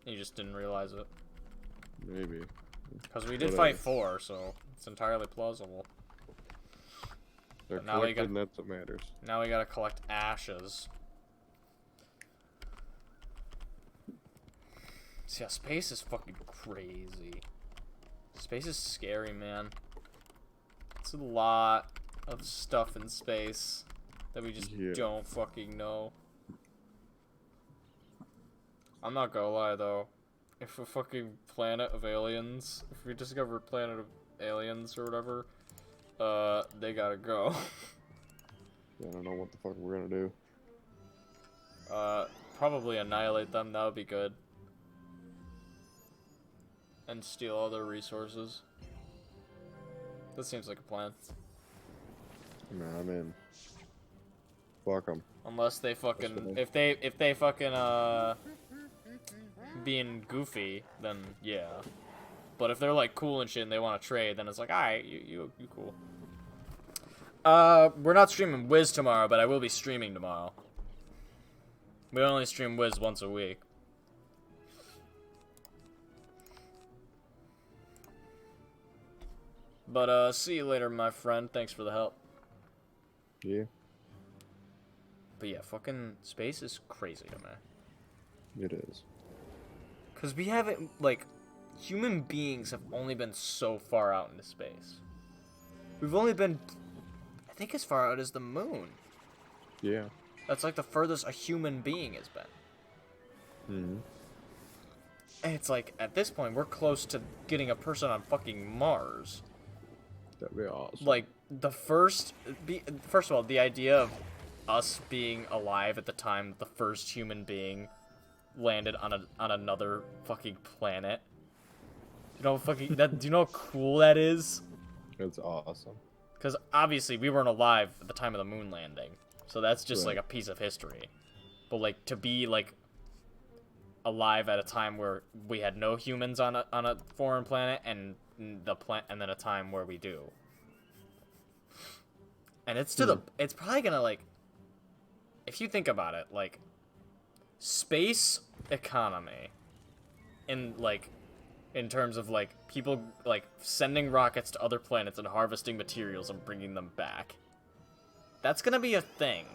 You just didn't realize it. Maybe. Because we did fight 4, so it's entirely plausible. They're now we collected, that's what matters. Now we gotta collect ashes. See, yeah, space is fucking crazy. Space is scary, man. It's a lot of stuff in space that we just don't fucking know. I'm not gonna lie, though. If a fucking planet of aliens, if we discover a planet of aliens or whatever, they gotta go. I don't know what the fuck we're gonna do. Probably annihilate them, that would be good. And steal all their resources. That seems like a plan. Nah, I'm in. Fuck them. Unless they fucking, if they fucking, being goofy, then yeah. But if they're like cool and shit and they want to trade, then it's like, alright, you cool. We're not streaming Wiz tomorrow, but I will be streaming tomorrow. We only stream Wiz once a week. But, see you later, my friend. Thanks for the help. Yeah. But yeah, fucking space is crazy to me. It is. Because we haven't, like, human beings have only been so far out into space. We've only been, I think, as far out as the moon. Yeah. That's like the furthest a human being has been. Mm-hmm. And it's like, at this point, we're close to getting a person on fucking Mars. That'd be awesome. Like, first of all, the idea of us being alive at the time the first human being landed on another fucking planet. You know, fucking that. Do you know how cool that is? It's awesome. Because obviously we weren't alive at the time of the moon landing, so that's just like a piece of history. But like to be like alive at a time where we had no humans on a foreign planet, and and then a time where we do. And it's it's probably gonna, like, if you think about it, like, space economy in terms of like people like sending rockets to other planets and harvesting materials and bringing them back, that's gonna be a thing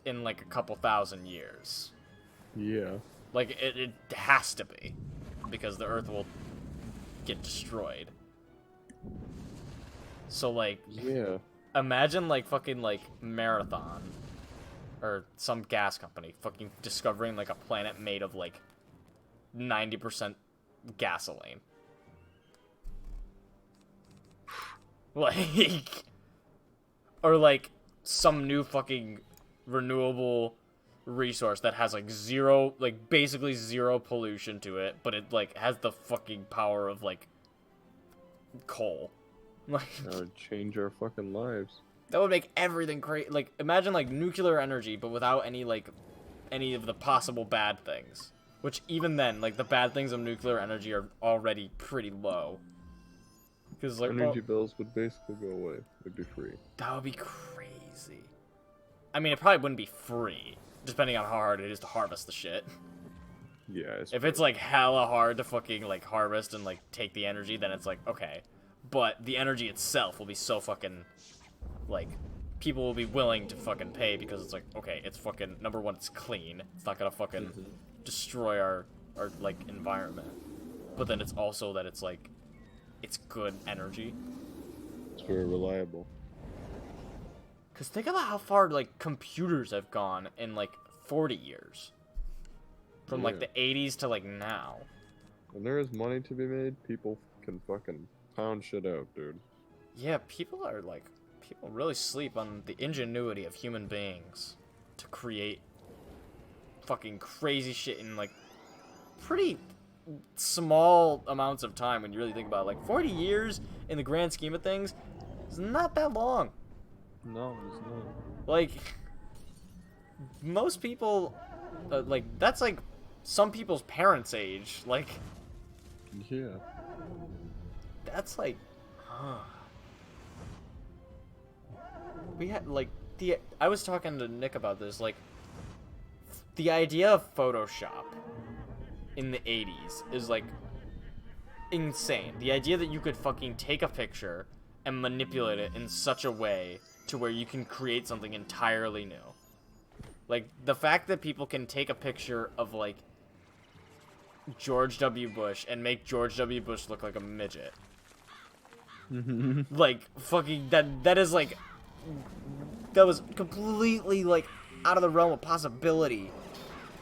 in like a couple thousand years. Yeah. Like it has to be, because the Earth will get destroyed. So like, yeah, imagine like fucking like Marathon or some gas company fucking discovering like a planet made of like 90% gasoline. Like, or like some new fucking renewable resource that has like zero, like basically zero pollution to it, but it like has the fucking power of like coal. Like, that would change our fucking lives. That would make everything crazy. Like, imagine like nuclear energy, but without any of the possible bad things. Which even then, like the bad things of nuclear energy are already pretty low. Because like energy bills would basically go away. It'd be free. That would be crazy. I mean, it probably wouldn't be free, depending on how hard it is to harvest the shit. Yeah. If it's like hella hard to fucking like harvest and like take the energy, then it's like okay. But the energy itself will be so fucking, like, people will be willing to fucking pay because it's like, okay, it's fucking, number one, it's clean. It's not gonna fucking destroy our like, environment. But then it's also that it's, like, it's good energy. It's very reliable. Because think about how far, like, computers have gone in, like, 40 years. From, like, the 80s to, like, now. When there is money to be made, people can fucking pound shit out, dude. Yeah, people really sleep on the ingenuity of human beings to create fucking crazy shit in like pretty small amounts of time when you really think about it. Like 40 years in the grand scheme of things is not that long. No, it's not. Like, most people, like, that's like some people's parents' age. Like, yeah. That's like, we had like I was talking to Nick about this, like the idea of Photoshop in the 80s is like insane. The idea that you could fucking take a picture and manipulate it in such a way to where you can create something entirely new. Like, the fact that people can take a picture of, like, George W. Bush and make George W. Bush look like a midget. Like, fucking, that is, like, that was completely, like, out of the realm of possibility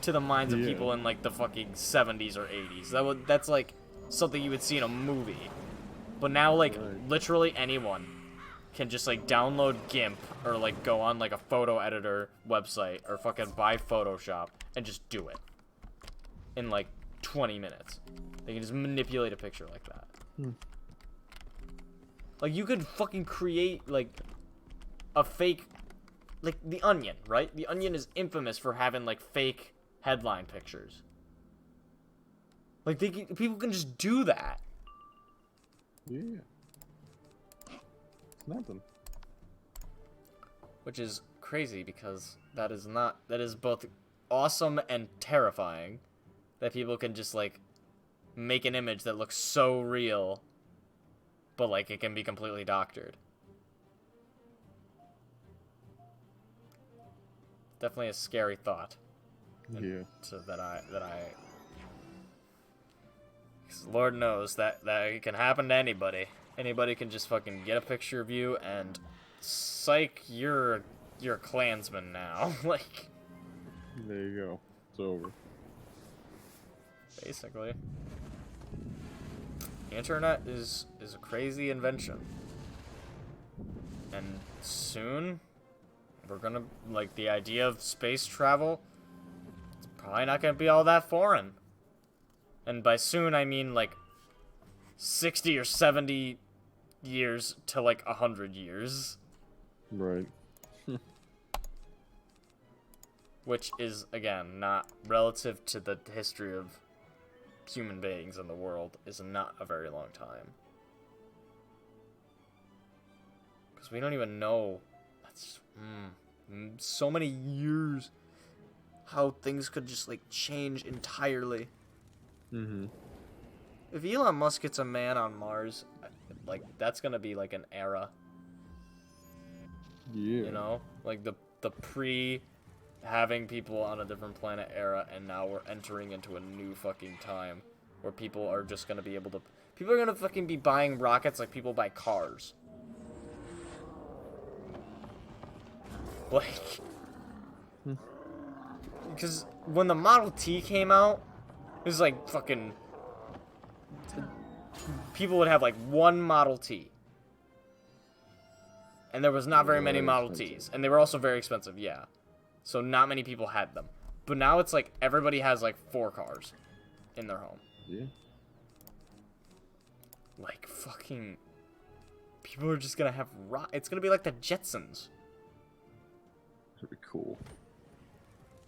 to the minds of people in, like, the fucking 70s or 80s. That's, like, something you would see in a movie. But now, like, literally anyone can just, like, download GIMP or, like, go on, like, a photo editor website or fucking buy Photoshop and just do it in, like, 20 minutes. They can just manipulate a picture like that. Like, you could fucking create, like, a fake, like, The Onion, right? The Onion is infamous for having, like, fake headline pictures. Like, people can just do that. Yeah. It's nothing. Which is crazy because that is both awesome and terrifying that people can just, like, make an image that looks so real, but, like, it can be completely doctored. Definitely a scary thought. Yeah. So that I 'cause Lord knows that it can happen to anybody. Anybody can just fucking get a picture of you and psych, you're a Klansman now. Like, There you go. It's over. basically. The internet is a crazy invention. And soon we're gonna, like, the idea of space travel, it's probably not gonna be all that foreign. And by soon, I mean, like, 60 or 70 years to, like, 100 years. Right. Which is, again, not relative to the history of human beings in the world, is not a very long time. Because we don't even know, that's, so many years, how things could just, like, change entirely. If Elon Musk gets a man on Mars, like, that's gonna be, like, an era. Yeah. You know? Like, the pre-having people on a different planet era, and now we're entering into a new fucking time where people are just gonna be able to... People are gonna fucking be buying rockets like people buy cars. Like... Because when the Model T came out, it was like fucking... People would have like one Model T. And there was not very many Model Ts. And they were also very expensive, yeah. So not many people had them. But now it's like everybody has like 4 cars in their home. Yeah. Like fucking... People are just gonna have... It's gonna be like the Jetsons. That'd be cool.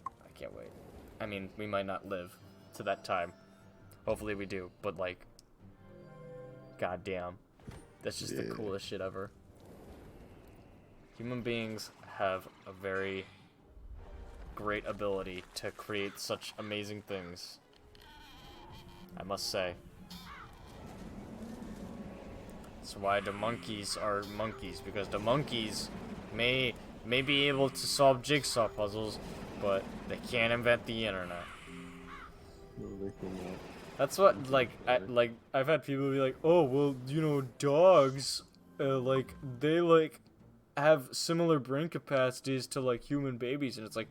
I can't wait. I mean, we might not live to that time. Hopefully we do, but like, goddamn, that's just the coolest shit ever. Human beings have a very great ability to create such amazing things, I must say. That's why the monkeys are monkeys, because the monkeys may be able to solve jigsaw puzzles, but they can't invent the internet. No, they cannot. That's what, like, I've had people be like, oh, well, you know, dogs, like, they, like, have similar brain capacities to, like, human babies, and it's like,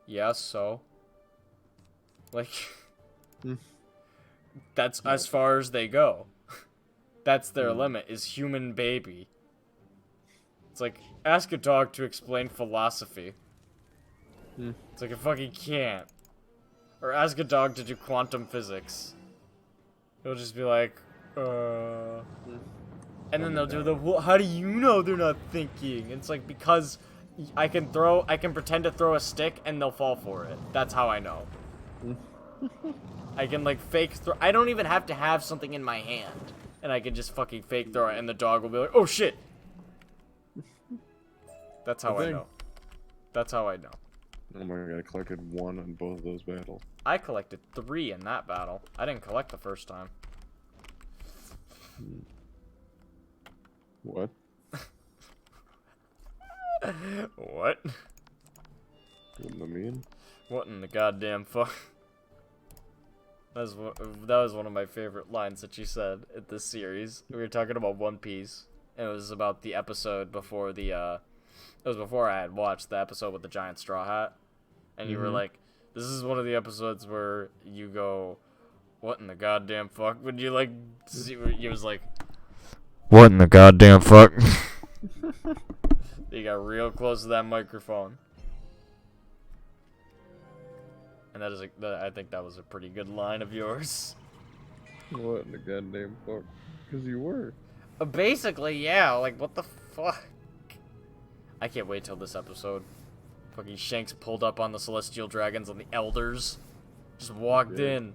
yeah, so? Like, that's as far as they go. That's their limit, is human baby. It's like, ask a dog to explain philosophy. It's like, it fucking can't. Or ask a dog to do quantum physics. He'll just be like, And then they'll do the, well, how do you know they're not thinking? And it's like, because I can pretend to throw a stick and they'll fall for it. That's how I know. I can, like, fake throw. I don't even have to have something in my hand. And I can just fucking fake throw it, and the dog will be like, oh shit! That's how I know. That's how I know. Oh my god, I collected 1 on both of those battles. I collected 3 in that battle. I didn't collect the first time. What? What? What do I mean? What in the goddamn fuck? That was one of my favorite lines that you said in this series. We were talking about One Piece. And it was about the episode before the, it was before I had watched the episode with the giant straw hat. And you were like, this is one of the episodes where you go, what in the goddamn fuck? Would you like, see, you was like, what in the goddamn fuck? You got real close to that microphone. And that is I think that was a pretty good line of yours. What in the goddamn fuck? Because you were. Basically, yeah, like, what the fuck? I can't wait till this episode. Fucking Shanks pulled up on the Celestial Dragons and the Elders. Just walked in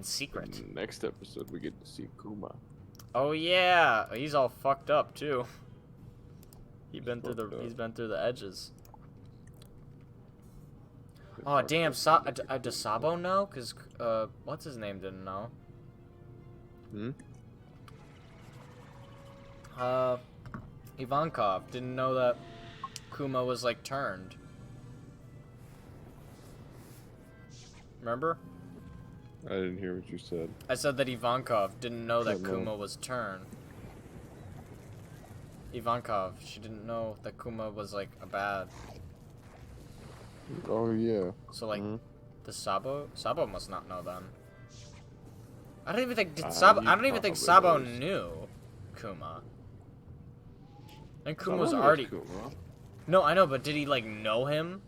secret. In the next episode, we get to see Kuma. Oh, yeah! He's all fucked up, too. He's been through the edges. Oh, damn, does Sabo know? Because, what's his name didn't know. Ivankov didn't know that Kuma was, like, turned. Remember? I didn't hear what you said. I said that Ivankov didn't know that Kuma was turned. Ivankov, she didn't know that Kuma was, like, a bad. Oh, yeah. So, like, the Sabo must not know then. I don't even think Sabo knew Kuma. And Kuma was already. No, I know, but did he like know him?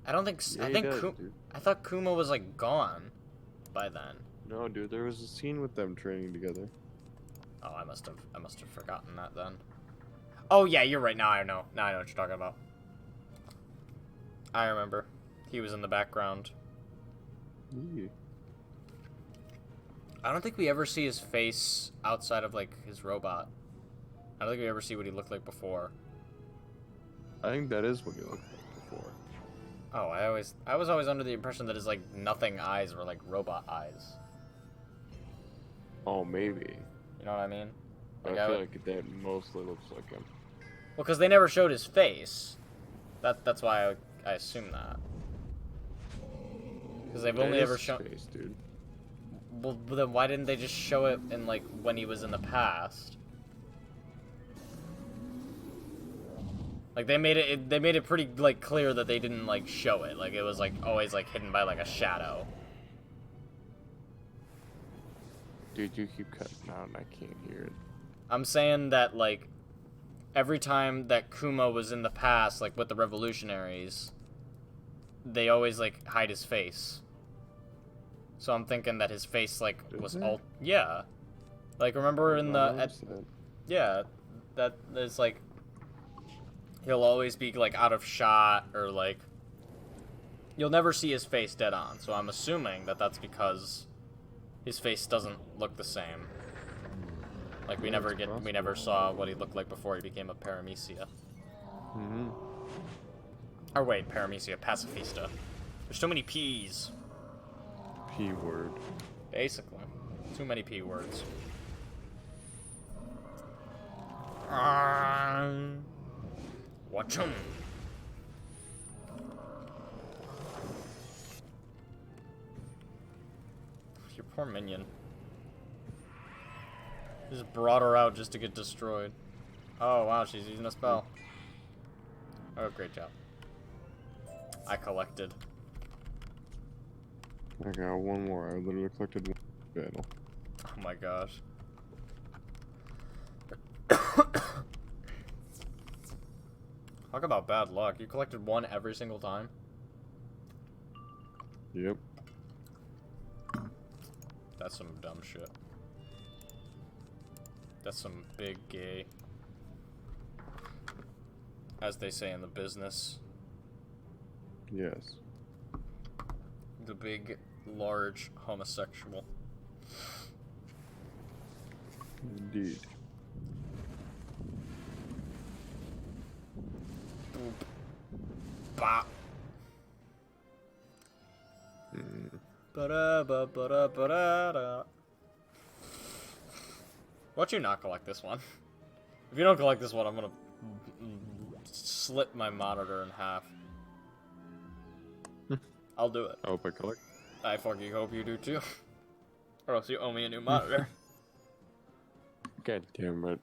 I don't think. Yeah, I thought Kuma was like gone by then. No, dude, there was a scene with them training together. Oh, I must have forgotten that then. Oh yeah, you're right. Now I know. Now I know what you're talking about. I remember. He was in the background. Yeah. I don't think we ever see his face outside of like his robot. I don't think we ever see what he looked like before. I think that is what he looked like before. Oh, I was always under the impression that his like nothing eyes were like robot eyes. Oh, maybe. You know what I mean? Like, I feel like that mostly looks like him. Well, because they never showed his face. That's why I assume that. Because they've only ever shown. Face, dude. Well, then why didn't they just show it in like when he was in the past? Like they made it pretty like clear that they didn't like show it. Like it was like always like hidden by like a shadow. Dude, you keep cutting out and I can't hear it. I'm saying that like every time that Kuma was in the past, like with the revolutionaries, they always like hide his face. So I'm thinking that his face like was all yeah. Like remember in the yeah, that there's like he'll always be like out of shot or like you'll never see his face dead on. So I'm assuming that that's because his face doesn't look the same. Like we never saw what he looked like before he became a Paramecia. Or wait, Paramecia, Pacifista. There's too many P's. P word. Basically. Too many P words. Watch 'em. Your poor minion. Just brought her out just to get destroyed. Oh wow, she's using a spell. Oh, great job. I collected. I got one more. I literally collected one battle. Oh my gosh. Talk about bad luck. You collected one every single time? Yep. That's some dumb shit. That's some big gay. As they say in the business. Yes. The big, large homosexual. Indeed. Bop. Ba-da-ba-ba-da-ba-da-da. Why don't you not collect this one? If you don't collect this one, I'm gonna slit my monitor in half. I'll do it. I hope I collect. I fucking hope you do too. Or else you owe me a new monitor. God damn it.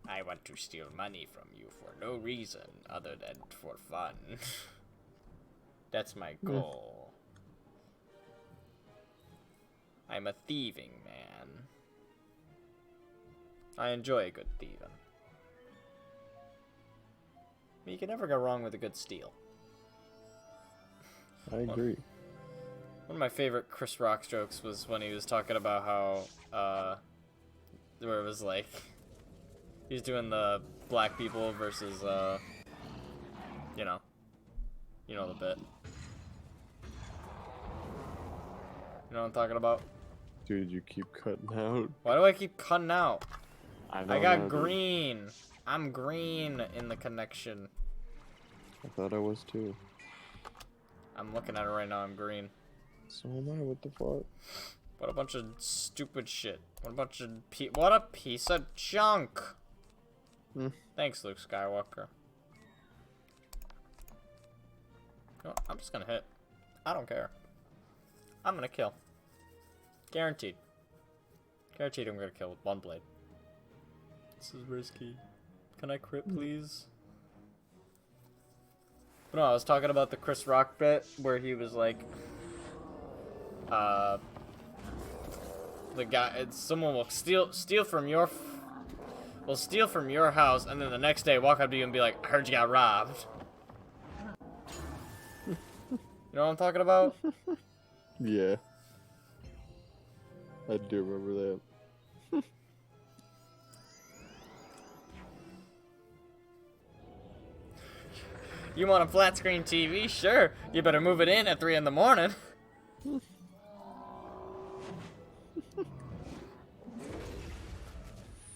I want to steal money from you for no reason other than for fun. That's my goal. I'm a thieving man. I enjoy a good thieving. But you can never go wrong with a good steal. I agree. One of my favorite Chris Rock jokes was when he was talking about how, where it was like, he's doing the black people versus, you know the bit. You know what I'm talking about? Dude, you keep cutting out. Why do I keep cutting out? I got know, green. I'm green in the connection. I thought I was too. I'm looking at it right now. I'm green. So am I. What the fuck? What a bunch of stupid shit. What a piece of junk. Thanks, Luke Skywalker. You know what? I'm just gonna hit. I don't care. I'm gonna kill. Guaranteed. Guaranteed I'm gonna kill with one blade. This is risky. Can I crit, please? But no, I was talking about the Chris Rock bit where he was like, the guy, someone will steal from your, steal from your house, and then the next day walk up to you and be like, I heard you got robbed. You know what I'm talking about? Yeah. I do remember that. You want a flat screen TV? Sure. You better move it in at 3 in the morning.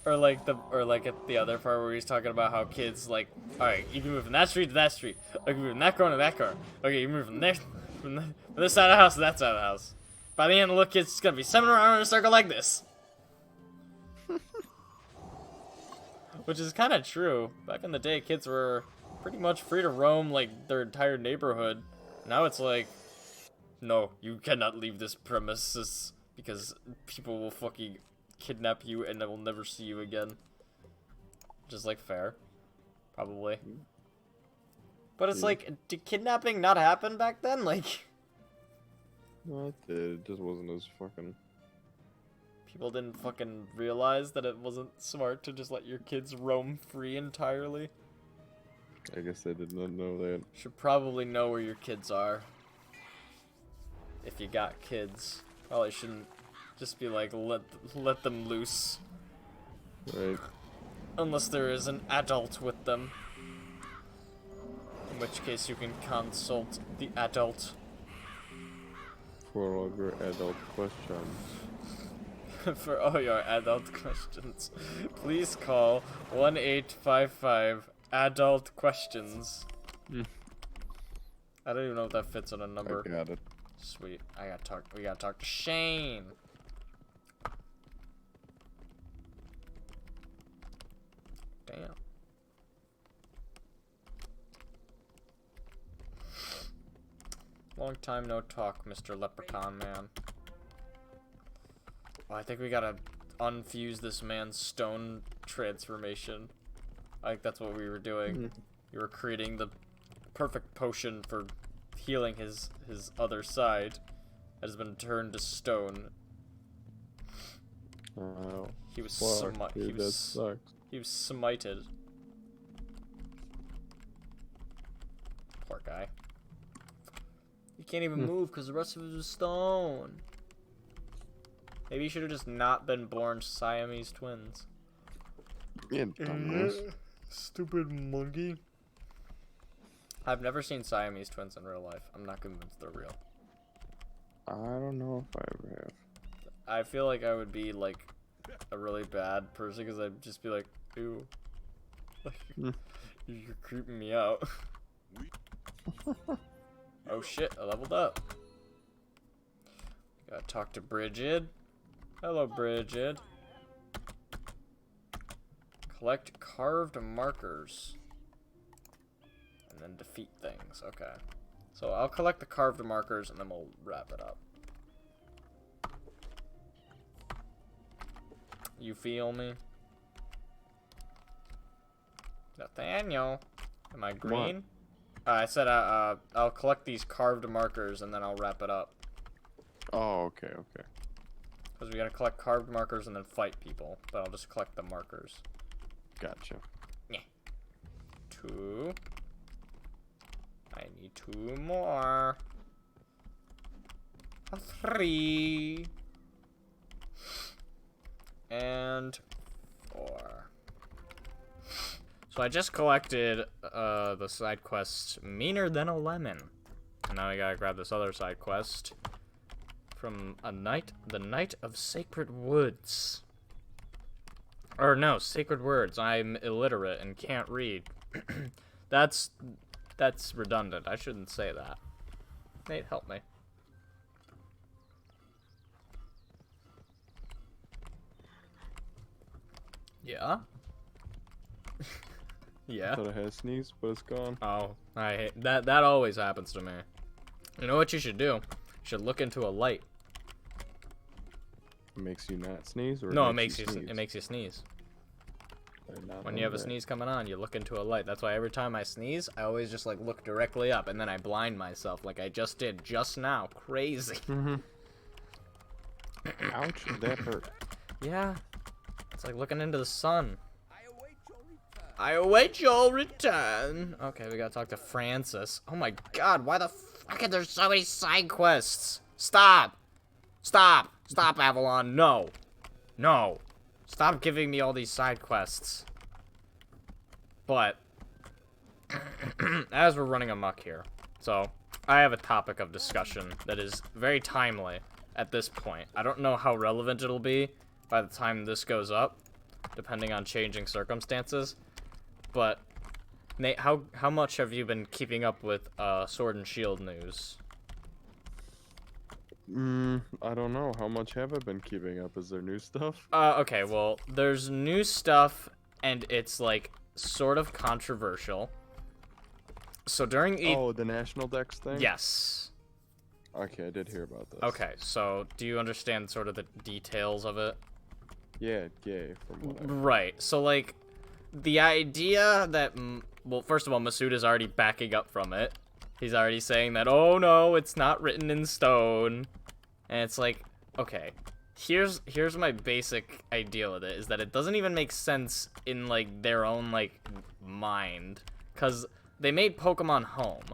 Or like at the other part where he's talking about how kids like, all right, you can move from that street to that street. Okay, you can move from that corner to that corner. Okay, you can move from this side of the house to that side of the house. By the end, the little kid's gonna be swimming around in a circle like this. Which is kind of true. Back in the day, kids were pretty much free to roam like their entire neighborhood. Now it's like, no, you cannot leave this premises because people will fucking kidnap you and I will never see you again. Just like fair, probably. But it's like, did kidnapping not happen back then? Like, No, it did. It just wasn't as fucking. people didn't fucking realize that it wasn't smart to just let your kids roam free entirely. I guess I did not know that. Should probably know where your kids are. If you got kids, probably shouldn't just be like let them loose. Right. Unless there is an adult with them. In which case you can consult the adult. For all your adult questions. For all your adult questions, please call 1-855 adult-questions. I don't even know if that fits on a number. I got it. Sweet. We gotta talk to Shane. Damn. Long time no talk, Mr. Leprechaun Man. Well, I think we gotta unfuse this man's stone transformation. I think that's what we were doing. You were creating the perfect potion for healing his other side that has been turned to stone. Oh, He was fuck, dude, that sucks. He was smited. Poor guy. He can't even move because the rest of it is stone. Maybe he should have just not been born Siamese twins. Yeah, dumbass. Stupid monkey. I've never seen Siamese twins in real life. I'm not convinced they're real. I don't know if I ever have. I feel like I would be like a really bad person because I'd just be like, ew. You're creeping me out. Oh shit, I leveled up. Gotta talk to Bridget. Hello, Bridget. Collect carved markers. And then defeat things. Okay. So I'll collect the carved markers and then we'll wrap it up. You feel me? Nathaniel, am I green? I said I'll collect these carved markers and then I'll wrap it up. Oh, okay, okay. Because we gotta collect carved markers and then fight people. But I'll just collect the markers. Gotcha. Yeah. 2. I need 2 more. 3. And 4. So I just collected the side quest Meaner Than a Lemon. And now I gotta grab this other side quest from the Night of Sacred Woods. Or no, Sacred Words. I'm illiterate and can't read. That's redundant. I shouldn't say that. Nate, help me. Yeah? Yeah? I thought I had a sneeze, but it's gone. Oh, I hate that. That always happens to me. You know what you should do? You should look into a light. It makes you not sneeze, or No, it makes you sneeze. Not When you have a sneeze coming on, you look into a light. That's why every time I sneeze, I always just like look directly up, and then I blind myself like I just did just now. Crazy. Ouch, that hurt. Yeah. It's like looking into the sun. I await your return. Okay, we gotta talk to Francis. Oh my god, why the fuck are there so many side quests? Stop! Stop! Stop, Avalon. No. No. Stop giving me all these side quests. But, as we're running amok here, so, I have a topic of discussion that is very timely at this point. I don't know how relevant it'll be by the time this goes up, depending on changing circumstances. But, Nate, how much have you been keeping up with Sword and Shield news? I don't know. How much have I been keeping up? Is there new stuff? Okay, well, there's new stuff, and it's, like, sort of controversial. So during Oh, the National Dex thing? Yes. Okay, I did hear about this. Okay, so do you understand sort of the details of it? Yeah, gay, from what I heard. Right, so, like, the idea that, well, first of all, Masuda's already backing up from it. He's already saying that, oh no, it's not written in stone. And it's like, okay, here's my basic idea with it, is that it doesn't even make sense in, like, their own, like, mind. Because they made Pokemon Home,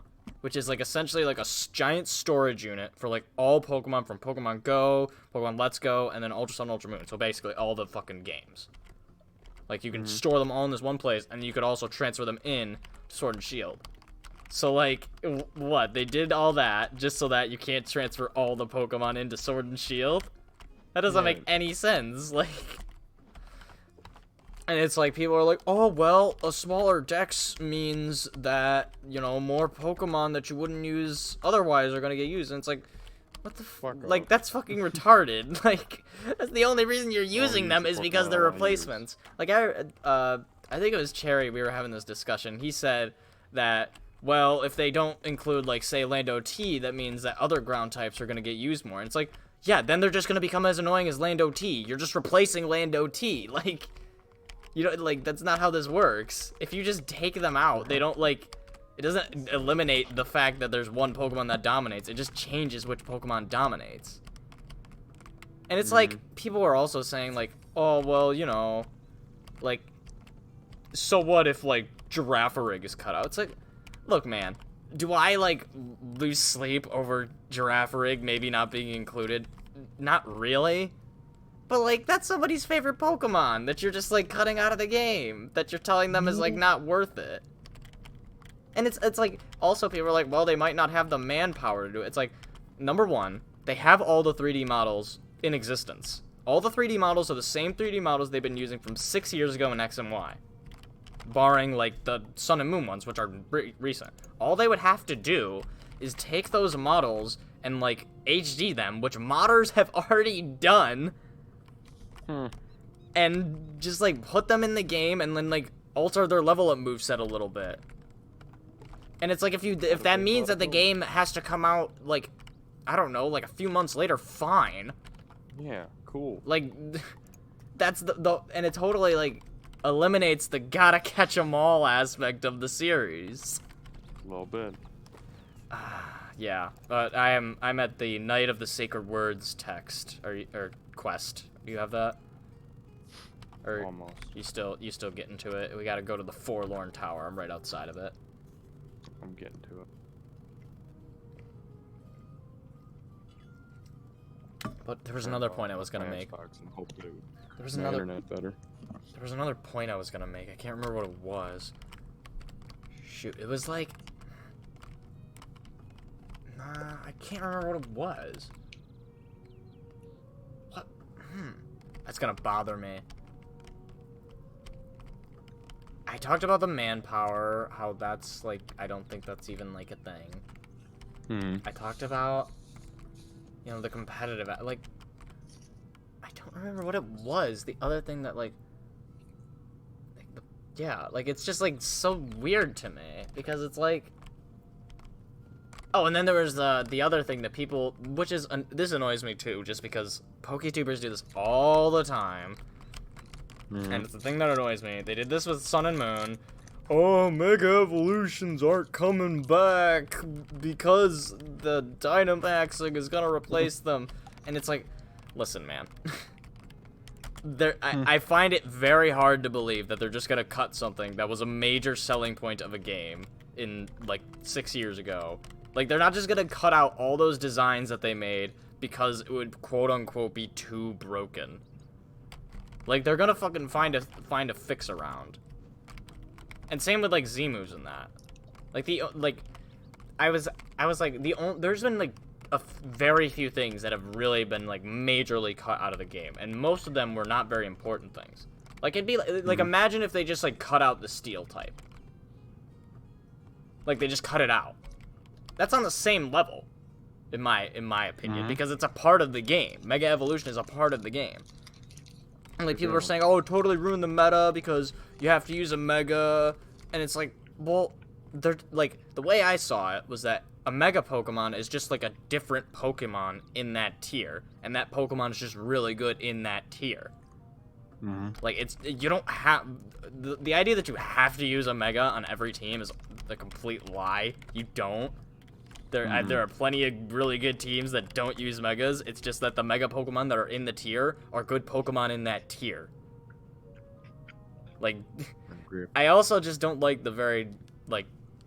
which is, like, essentially, like, a giant storage unit for, like, all Pokemon from Pokemon Go, Pokemon Let's Go, and then Ultra Sun, Ultra Moon. So basically all the fucking games. Like, you can store them all in this one place, and you could also transfer them in to Sword and Shield. So, like, what? They did all that just so that you can't transfer all the Pokemon into Sword and Shield? That doesn't make any sense. Like, and it's like, people are like, oh, well, a smaller dex means that, you know, more Pokemon that you wouldn't use otherwise are gonna get used. And it's like, what the fuck? Like, that's fucking retarded. Like, that's the only reason you're using them is because they're replacements. Like, I think it was Cherry, we were having this discussion. He said that, well, if they don't include, like, say, Lando T, that means that other ground types are gonna get used more. And it's like, yeah, then they're just gonna become as annoying as Lando T. You're just replacing Lando T. Like, you know, like, that's not how this works. If you just take them out, they don't, like, it doesn't eliminate the fact that there's one Pokemon that dominates. It just changes which Pokemon dominates. And it's like, people are also saying, like, oh, well, you know, like, so what if, like, Girafarig is cut out? It's like, look, man, do I, like, lose sleep over Girafarig maybe not being included? Not really. But, like, that's somebody's favorite Pokemon that you're just, like, cutting out of the game. That you're telling them is, like, not worth it. And it's like, also people are like, well, they might not have the manpower to do it. It's like, number one, they have all the 3D models in existence. All the 3D models are the same 3D models they've been using from 6 years ago in X and Y. barring like the Sun and Moon ones, which are recent. All they would have to do is take those models and like HD them, which modders have already done, and just like put them in the game and then like alter their level up moveset a little bit. And it's like if that means that the game has to come out like, I don't know, like a few months later, fine. Yeah, cool. Like that's the and it totally like eliminates the gotta catch 'em all aspect of the series. A little bit. Yeah, but I'm at the Night of the Sacred Words text or quest. You have that? Or Almost. you still getting to it? We gotta go to the Forlorn Tower. I'm right outside of it. I'm getting to it. But there was another point I was gonna make. And hopefully There was my another. internet better. There was another point I was gonna make. I can't remember what it was. Shoot, it was like. Nah, I can't remember what it was. What? That's gonna bother me. I talked about the manpower, how that's like, I don't think that's even like a thing. I talked about, you know, the competitive, like, I don't remember what it was. The other thing that like yeah, like it's just like so weird to me because it's like, oh, and then there was the other thing that people, which is, this annoys me too, just because PokeTubers do this all the time. And it's the thing that annoys me. They did this with Sun and Moon. Oh, Mega Evolutions aren't coming back because the Dynamaxing is gonna replace them. And it's like, listen, man. I find it very hard to believe that they're just gonna cut something that was a major selling point of a game in, like, 6 years ago. Like, they're not just gonna cut out all those designs that they made because it would, quote-unquote, be too broken. Like, they're gonna fucking find a fix around. And same with, like, Z-moves and that. Like, I was like, there's been, like, very few things that have really been, like, majorly cut out of the game. And most of them were not very important things. Like, it'd be, like, imagine if they just, like, cut out the steel type. Like, they just cut it out. That's on the same level, in my opinion, because it's a part of the game. Mega Evolution is a part of the game. And, like, people are saying, oh, it totally ruined the meta because you have to use a Mega. And it's like, well, they're, like, the way I saw it was that a Mega Pokemon is just, like, a different Pokemon in that tier. And that Pokemon is just really good in that tier. Like, it's, you don't have, the idea that you have to use a Mega on every team is a complete lie. You don't. There are plenty of really good teams that don't use Megas. It's just that the Mega Pokemon that are in the tier are good Pokemon in that tier. Like, I also just don't like the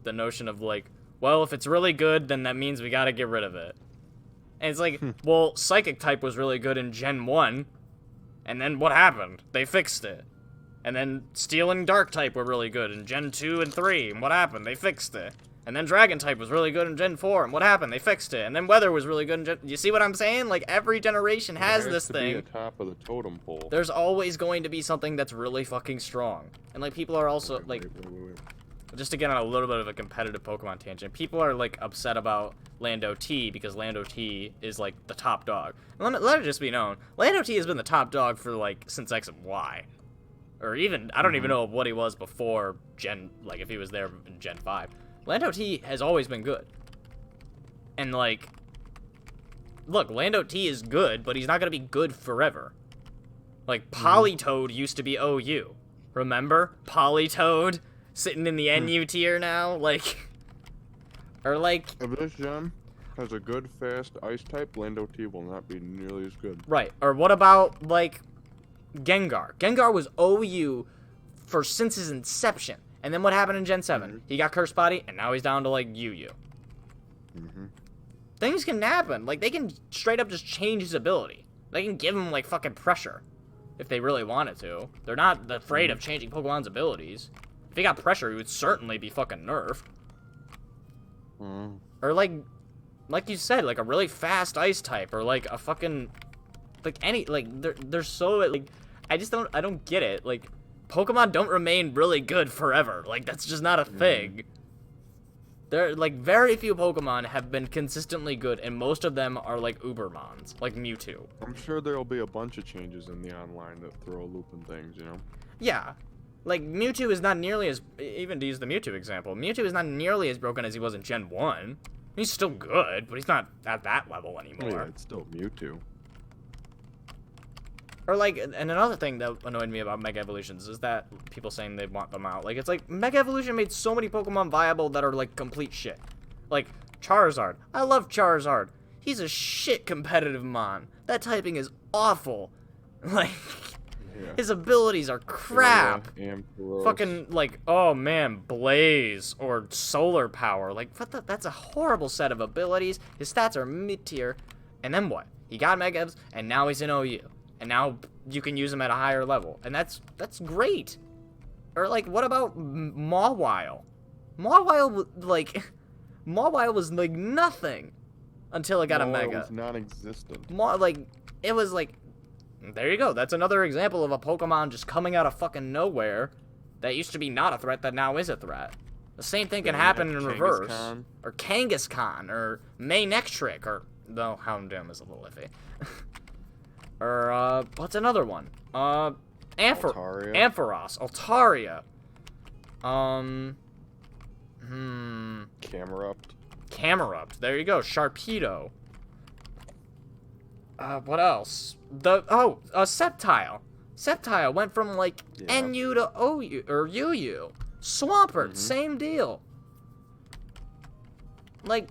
notion of, like, well, if it's really good, then that means we gotta get rid of it. And it's like, well, Psychic type was really good in Gen 1, and then what happened? They fixed it. And then Steel and Dark type were really good in Gen 2 and 3, and what happened? They fixed it. And then Dragon type was really good in Gen 4, and what happened? They fixed it. And then Weather was really good in Gen... You see what I'm saying? Like, every generation has this thing. Be the top of the totem pole. There's always going to be something that's really fucking strong. And, like, people are also, Wait. just to get on a little bit of a competitive Pokemon tangent, people are, like, upset about Lando T because Lando T is, like, the top dog. And let it just be known, Lando T has been the top dog for, like, since X and Y. Or even, I don't even know what he was before Gen, like, if he was there in Gen 5. Lando T has always been good. And, like, look, Lando T is good, but he's not gonna be good forever. Like, Politoed used to be OU. Remember? Politoed? Sitting in the NU tier now? Like, or like... If this gem has a good, fast ice type, Lando T will not be nearly as good. Right. Or what about, like, Gengar? Gengar was OU since his inception. And then what happened in Gen 7? He got Curse Body, and now he's down to, like, UU. Things can happen. Like, they can straight up just change his ability. They can give him, like, fucking pressure. If they really wanted to. They're not afraid of changing Pokemon's abilities. If he got pressure, he would certainly be fucking nerfed. Or, like you said, like, a really fast ice type. Or, like, a fucking... Like, any... Like, they're so... Like, I don't get it. Like... Pokemon don't remain really good forever. Like, that's just not a thing. There, like, very few Pokemon have been consistently good, and most of them are, like, Ubermons, like Mewtwo. I'm sure there'll be a bunch of changes in the online that throw a loop in things, you know? Yeah. Like, Mewtwo is not nearly as... Even to use the Mewtwo example, Mewtwo is not nearly as broken as he was in Gen 1. He's still good, but he's not at that level anymore. Yeah, it's still Mewtwo. Or, like, and another thing that annoyed me about Mega Evolutions is that people saying they want them out. Like, it's like, Mega Evolution made so many Pokemon viable that are, like, complete shit. Like, Charizard. I love Charizard. He's a shit competitive mon. That typing is awful. Like, his abilities are crap. Fucking, like, oh, man, Blaze or Solar Power. Like, that's a horrible set of abilities. His stats are mid-tier. And then what? He got Mega Evs, and now he's in OU. And now you can use them at a higher level. And that's great. Or, like, what about Mawile? Mawile, like, Mawile was, like, nothing until it got a Mega. Mawile was non-existent. Like, it was, like, there you go. That's another example of a Pokemon just coming out of fucking nowhere that used to be not a threat that now is a threat. The same thing can happen in reverse. Or Kangaskhan, or Manectric, or... No, Houndoom is a little iffy. Or, what's another one? Altaria. Ampharos, Altaria. Camerupt. There you go. Sharpedo. What else? Sceptile. Sceptile went from, like, NU to OU, or UU. Swampert, same deal. Like,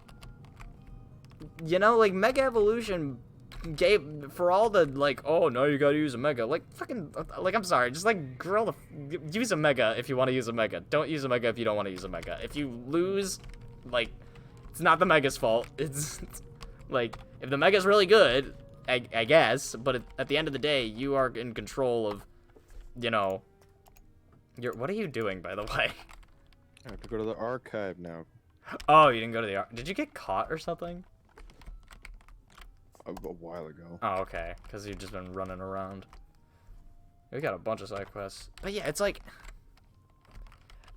you know, like, Mega Evolution gave, for all the, like, oh, no, you gotta use a Mega, like, fucking, like, I'm sorry, just, like, use a Mega if you want to use a Mega. Don't use a Mega if you don't want to use a Mega. If you lose, like, it's not the Mega's fault. It's like, if the Mega's really good, I guess, but at the end of the day, you are in control of, you know, what are you doing, by the way? I have to go to the archive now. Oh, you didn't go to the did you get caught or something? A while ago. Oh, okay, because you've just been running around. We got a bunch of side quests. But yeah, it's like,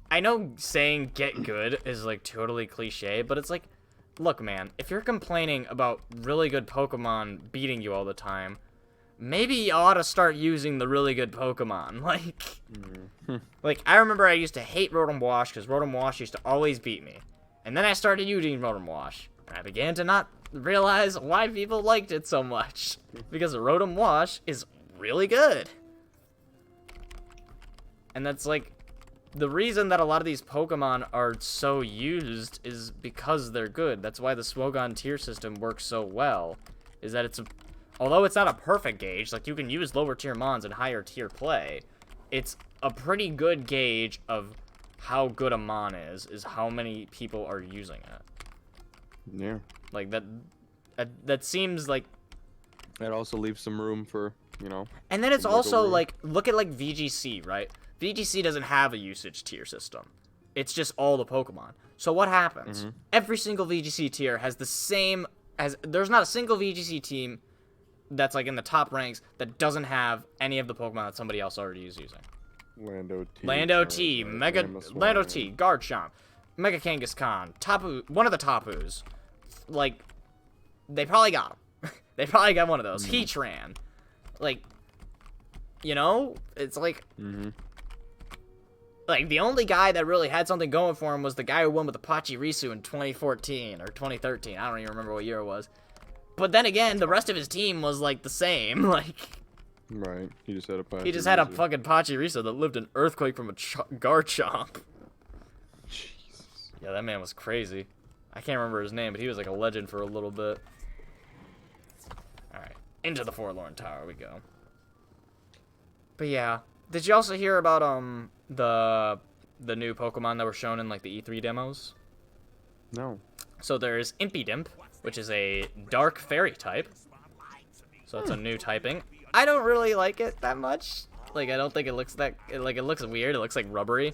I know saying get good is, like, totally cliche, but it's like, look, man, if you're complaining about really good Pokemon beating you all the time, maybe you ought to start using the really good Pokemon. Like, like, I remember I used to hate Rotom Wash because Rotom Wash used to always beat me. And then I started using Rotom Wash, and I began to not realize why people liked it so much. Because Rotom Wash is really good. And that's, like, the reason that a lot of these Pokemon are so used is because they're good. That's why the Smogon tier system works so well. Is that although it's not a perfect gauge, like, you can use lower tier mons in higher tier play, it's a pretty good gauge of how good a mon is how many people are using it. Yeah. Like, that seems like... That also leaves some room for, you know... And then it's also, like, look at, like, VGC, right? VGC doesn't have a usage tier system. It's just all the Pokemon. So what happens? Every single VGC tier has the same... There's not a single VGC team that's, like, in the top ranks that doesn't have any of the Pokemon that somebody else already is using. Lando T, Lando T, Garchomp, Mega Kangaskhan, Tapu, one of the Tapus. Like, they probably got him. They probably got one of those. Heatran. Like, you know? It's like... Like, the only guy that really had something going for him was the guy who won with the Pachirisu in 2014 or 2013. I don't even remember what year it was. But then again, the rest of his team was, like, the same. Like... Right. He just had a Pachirisu. He just had a fucking Pachirisu that lived an earthquake from a Garchomp. Jesus. Yeah, that man was crazy. I can't remember his name, but he was like a legend for a little bit. Alright. Into the Forlorn Tower we go. But yeah. Did you also hear about the new Pokemon that were shown in, like, the E3 demos? No. So there's Impidimp, which is a dark fairy type. So it's a new typing. I don't really like it that much. Like, I don't think it looks that... Like, it looks weird. It looks, like, rubbery.